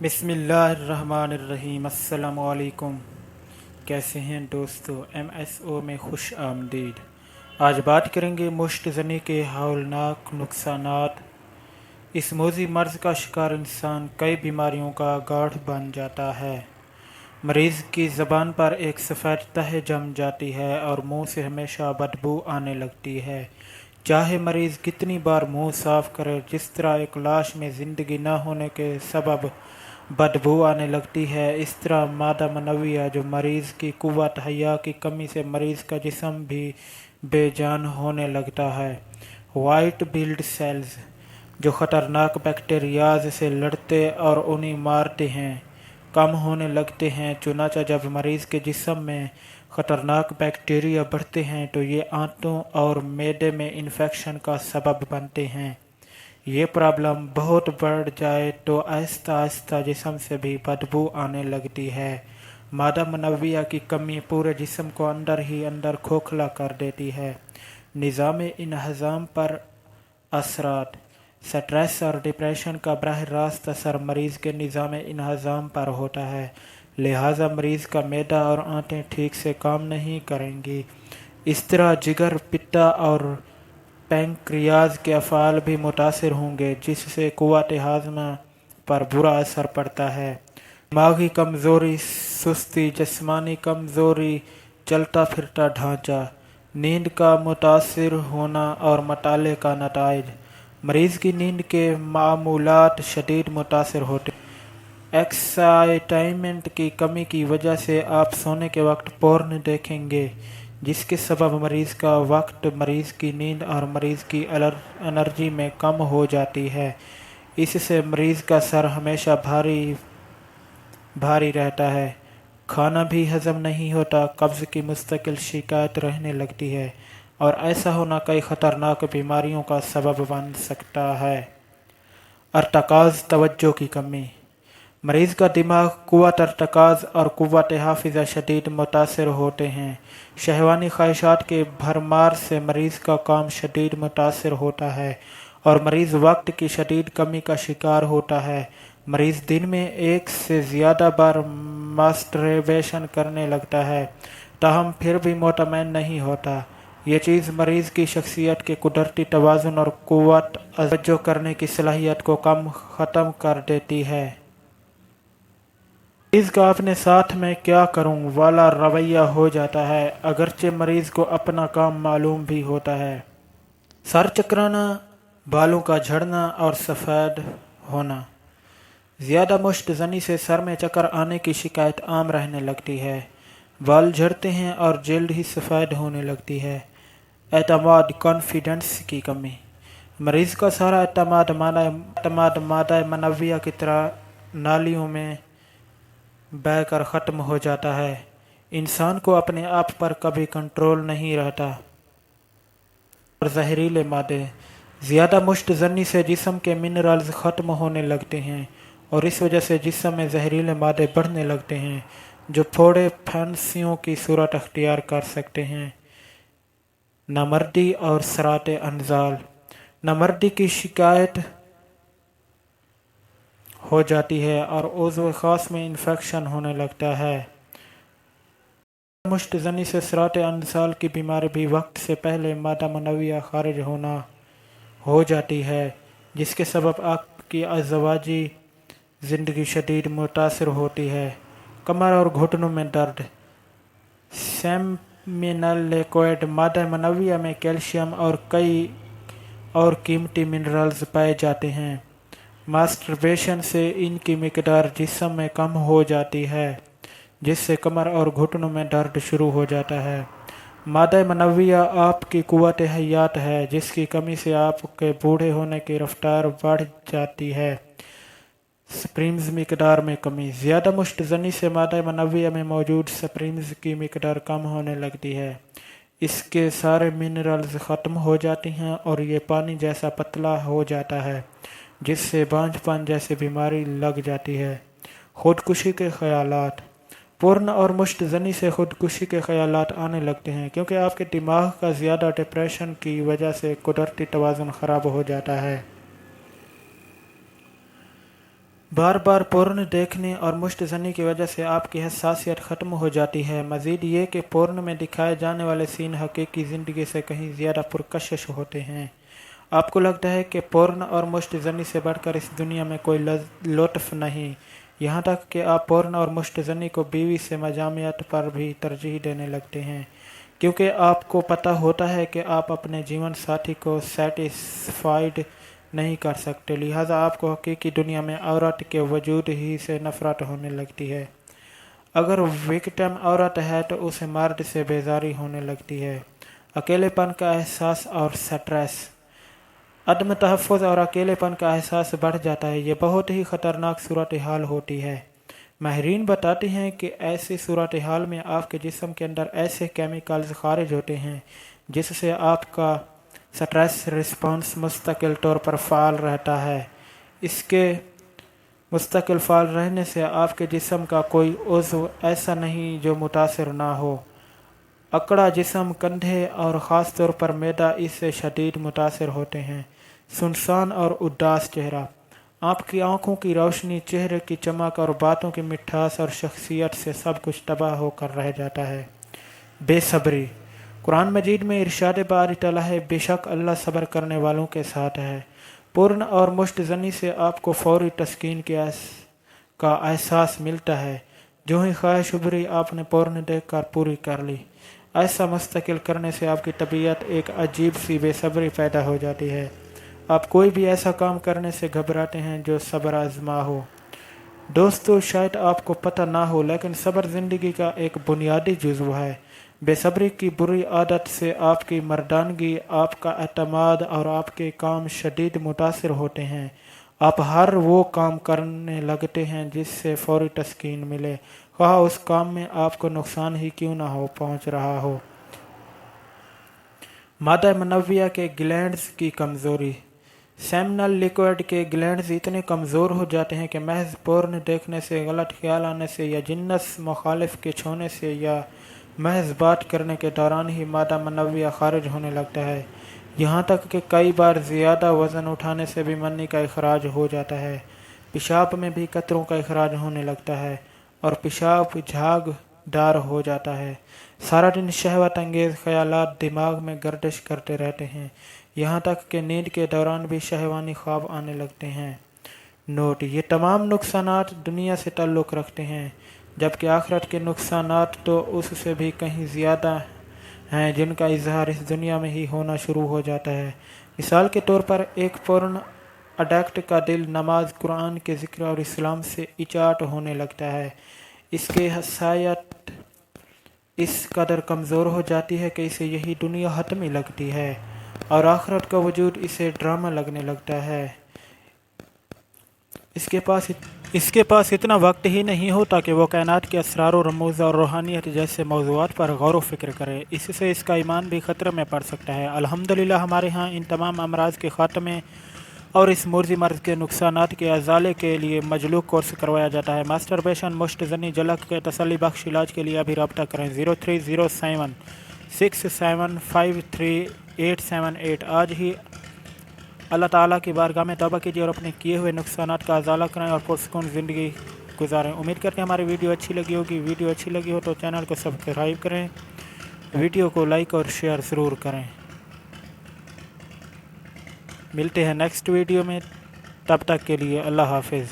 بسم اللہ الرحمن الرحیم۔ السلام علیکم، کیسے ہیں دوستو؟ ایم ایس او میں خوش آمدید۔ آج بات کریں گے مشت زنی کے ہولناک نقصانات۔ اس موذی مرض کا شکار انسان کئی بیماریوں کا گاٹھ بن جاتا ہے۔ مریض کی زبان پر ایک سفید تہ جم جاتی ہے اور منہ سے ہمیشہ بدبو آنے لگتی ہے۔ چاہے مریض کتنی بار منہ صاف کرے، جس طرح ایک لاش میں زندگی نہ ہونے کے سبب بدبو آنے لگتی ہے، اس طرح مادہ منویہ جو مریض کی قوت حیہ کی کمی سے مریض کا جسم بھی بے جان ہونے لگتا ہے۔ وائٹ بلڈ سیلز جو خطرناک بیکٹیریاز سے لڑتے اور انہیں مارتے ہیں، کم ہونے لگتے ہیں۔ چنانچہ جب مریض کے جسم میں خطرناک بیکٹیریا بڑھتے ہیں تو یہ آنتوں اور معدے میں انفیکشن کا سبب بنتے ہیں۔ یہ پرابلم بہت بڑھ جائے تو آہستہ آہستہ جسم سے بھی بدبو آنے لگتی ہے۔ مادہ منویہ کی کمی پورے جسم کو اندر ہی اندر کھوکھلا کر دیتی ہے۔ نظام انہضام پر اثرات۔ سٹریس اور ڈپریشن کا براہ راست اثر مریض کے نظام انہضام پر ہوتا ہے، لہذا مریض کا معدہ اور آنتیں ٹھیک سے کام نہیں کریں گی۔ اس طرح جگر، پتا اور پینکریاز کے افعال بھی متاثر ہوں گے، جس سے قوت ہاضمہ پر برا اثر پڑتا ہے۔ دماغی کمزوری، سستی، جسمانی کمزوری، چلتا پھرتا ڈھانچہ، نیند کا متاثر ہونا اور مطالعے کا نتائج۔ مریض کی نیند کے معمولات شدید متاثر ہوتے ہیں۔ ایکسائٹمنٹ کی کمی کی وجہ سے آپ سونے کے وقت پورن دیکھیں گے، جس کے سبب مریض کا وقت، مریض کی نیند اور مریض کی انرجی میں کم ہو جاتی ہے۔ اس سے مریض کا سر ہمیشہ بھاری بھاری رہتا ہے، کھانا بھی ہضم نہیں ہوتا، قبض کی مستقل شکایت رہنے لگتی ہے، اور ایسا ہونا کئی خطرناک بیماریوں کا سبب بن سکتا ہے۔ ارتکاز، توجہ کی کمی۔ مریض کا دماغ، قوت ارتکاز اور قوت حافظہ شدید متاثر ہوتے ہیں۔ شہوانی خواہشات کی بھرمار سے مریض کا کام شدید متاثر ہوتا ہے اور مریض وقت کی شدید کمی کا شکار ہوتا ہے۔ مریض دن میں ایک سے زیادہ بار ماسٹربیشن کرنے لگتا ہے، تاہم پھر بھی مطمئن نہیں ہوتا۔ یہ چیز مریض کی شخصیت کے قدرتی توازن اور قوت توجہ کرنے کی صلاحیت کو ختم کر دیتی ہے۔ مریض کا اپنے ساتھ میں کیا کروں والا رویہ ہو جاتا ہے، اگرچہ مریض کو اپنا کام معلوم بھی ہوتا ہے۔ سر چکرانا، بالوں کا جھڑنا اور سفید ہونا۔ زیادہ مشت زنی سے سر میں چکر آنے کی شکایت عام رہنے لگتی ہے۔ بال جھڑتے ہیں اور جلد ہی سفید ہونے لگتی ہے۔ اعتماد، کانفیڈنس کی کمی۔ مریض کا سارا اعتماد مادہ منویہ کی طرح نالیوں میں بہہ کر ختم ہو جاتا ہے۔ انسان کو اپنے آپ پر کبھی کنٹرول نہیں رہتا۔ اور زہریلے مادے۔ زیادہ مشت زنی سے جسم کے منرلز ختم ہونے لگتے ہیں اور اس وجہ سے جسم میں زہریلے مادے بڑھنے لگتے ہیں جو پھوڑے پھنسیوں کی صورت اختیار کر سکتے ہیں۔ نامردی اور سرات انزال۔ نامردی کی شکایت ہو جاتی ہے اور عضو خاص میں انفیکشن ہونے لگتا ہے۔ مشت زنی سے سرات انزال کی بیماری بھی وقت سے پہلے مادہ منویہ خارج ہونا ہو جاتی ہے، جس کے سبب آپ کی ازدواجی زندگی شدید متاثر ہوتی ہے۔ کمر اور گھٹنوں میں درد۔ Seminal liquid. مادہ منویہ میں کیلشیم اور کئی اور قیمتی منرلز پائے جاتے ہیں۔ ماسٹربیشن سے ان کی مقدار جسم میں کم ہو جاتی ہے، جس سے کمر اور گھٹنوں میں درد شروع ہو جاتا ہے۔ مادہ منویہ آپ کی قوت حیات ہے، جس کی کمی سے آپ کے بوڑھے ہونے کی رفتار بڑھ جاتی ہے۔ سپرمز مقدار میں کمی۔ زیادہ مشت زنی سے مادہ منویہ میں موجود سپرمز کی مقدار کم ہونے لگتی ہے، اس کے سارے منرلز ختم ہو جاتی ہیں اور یہ پانی جیسا پتلا ہو جاتا ہے، جس سے بانجھ پن جیسی بیماری لگ جاتی ہے۔ خودکشی کے خیالات۔ پورن اور مشت زنی سے خودکشی کے خیالات آنے لگتے ہیں کیونکہ آپ کے دماغ کا زیادہ ڈپریشن کی وجہ سے قدرتی توازن خراب ہو جاتا ہے۔ बार बार पोर्न देखने और मुश्त ज़नी की वजह से आपकी हसासियत ख़त्म हो जाती है। मज़ीद ये कि पोर्न में दिखाए जाने वाले सीन हकीकी ज़िंदगी से कहीं ज़्यादा पुरकशिश होते हैं। आपको लगता है कि पोर्न और मुश्त ज़नी से बढ़कर इस दुनिया में कोई लुत्फ़ नहीं, यहाँ तक कि आप पोर्न और मुश्त ज़नी को बीवी से मजामियत पर भी तरजीह देने लगते हैं, क्योंकि आपको पता होता है कि आप अपने जीवन साथी को सेटिस्फाइड नहीं कर सकते, लिहाजा आपको हकीकी दुनिया में औरत के वजूद ही से नफ़रत होने लगती है। अगर विक्टिम औरत है तो उसे मर्द से बेजारी होने लगती है। अकेलेपन का एहसास और स्ट्रेस, अदम तहफ़्फ़ुज़ और अकेलेपन का एहसास बढ़ जाता है। ये बहुत ही ख़तरनाक सूरत हाल होती है। माहिरीन बताते हैं कि ऐसी सूरत हाल में आपके जिस्म के अंदर ऐसे केमिकल्स खारिज होते हैं जिससे आपका स्ट्रेस रिस्पॉन्स मुस्तकिल तौर पर फ़ाल रहता है। इसके मुस्तकिल फ़ाल रहने से आपके जिस्म का कोई उज़्व ऐसा नहीं जो मुतासिर ना हो। अकड़ा जिस्म, कंधे और ख़ास तौर पर मैदा इससे शदीद मुतासिर होते हैं। सुनसान और उदास चेहरा, आपकी आंखों की रोशनी, चेहरे की चमक और बातों की मिठास और शख्सियत से सब कुछ तबाह होकर रह जाता है। बेसब्री, कुरान मजीद में इरशाद बारी तआला है, बेशक अल्लाह सब्र करने वालों के साथ है। पूर्ण और मुश्त ज़नी से आपको फौरी तस्कीन का एहसास मिलता है। जो ही ख्वाहिश उभरी आपने पूर्ण देख कर पूरी कर ली। ऐसा मुस्तकिल करने से आपकी तबीयत एक अजीब सी बेसब्री पैदा हो जाती है। आप कोई भी ऐसा काम करने से घबराते हैं जो सब्र आजमा हो। दोस्तों, शायद आपको पता ना हो, लेकिन सब्र ज़िंदगी का एक बुनियादी जुज़्व है। बेसब्री की बुरी आदत से आपकी मर्दानगी, आपका एतमाद और आपके काम शदीद मुतासिर होते हैं। आप हर वो काम करने लगते हैं जिससे फौरी तस्कीन मिले, ख्वाह उस काम में आपको नुकसान ही क्यों ना हो पहुंच रहा हो। मादा मनविया के ग्लैंड्स की कमज़ोरी, सेमिनल लिक्विड के ग्लैंड्स इतने कमज़ोर हो जाते हैं कि महज पोर्न देखने से, गलत ख्याल आने से या जिन्नस मुखालिफ के छूने से या महज बात करने के दौरान ही मादा मनविया खारिज होने लगता है। यहाँ तक कि कई बार ज़्यादा वज़न उठाने से भी मनी का इखराज हो जाता है। पेशाब में भी कतरों का इखराज होने लगता है और पेशाब झागदार हो जाता है। सारा दिन शहवत अंगेज़ ख्यालात दिमाग में गर्दिश करते रहते हैं, यहाँ तक कि नींद के दौरान भी शहवानी ख्वाब आने लगते हैं। नोट, ये तमाम नुकसानात दुनिया से ताल्लुक़ रखते हैं, जबकि आखिरत के नुकसानात तो उससे भी कहीं ज़्यादा हैं, जिनका इजहार इस दुनिया में ही होना शुरू हो जाता है। मिसाल के तौर पर एक पोर्न अडैक्ट का दिल नमाज, कुरान के ज़िक्र और इस्लाम से इचाट होने लगता है। इसकी हसायत इस कदर कमज़ोर हो जाती है कि इसे यही दुनिया हतमी लगती है और आखिरत का वजूद इसे ड्रामा लगने लगता है। इसके पास इतना वक्त ही नहीं होता कि वो कायनात के असरार और रमूज़ और रूहानियत जैसे मौज़ूआत पर गौर व फिक्र करे। इससे इसका ईमान भी ख़तरे में पड़ सकता है। अल्हम्दुलिल्लाह हमारे यहाँ इन तमाम अमराज के ख़ात्मे और इस मुर्जी मर्ज़ के नुकसानात के अजाले के लिए मजलूक कोर्स करवाया जाता है। मास्टरबेशन, मुश्त ज़नी, जलक के तसल्ली बख्श इलाज के लिए अभी रब्ता करें 0307 6753878। आज ही अल्लाह ताला की बारगाह में तौबा कीजिए और अपने किए हुए नुकसानात का अजाला करें और पुरसुकून ज़िंदगी गुजारें। उम्मीद करते हैं हमारी वीडियो अच्छी लगी होगी। वीडियो अच्छी लगी हो तो चैनल को सब्सक्राइब करें, वीडियो को लाइक और शेयर ज़रूर करें। मिलते हैं नेक्स्ट वीडियो में, तब तक के लिए अल्लाह हाफिज़।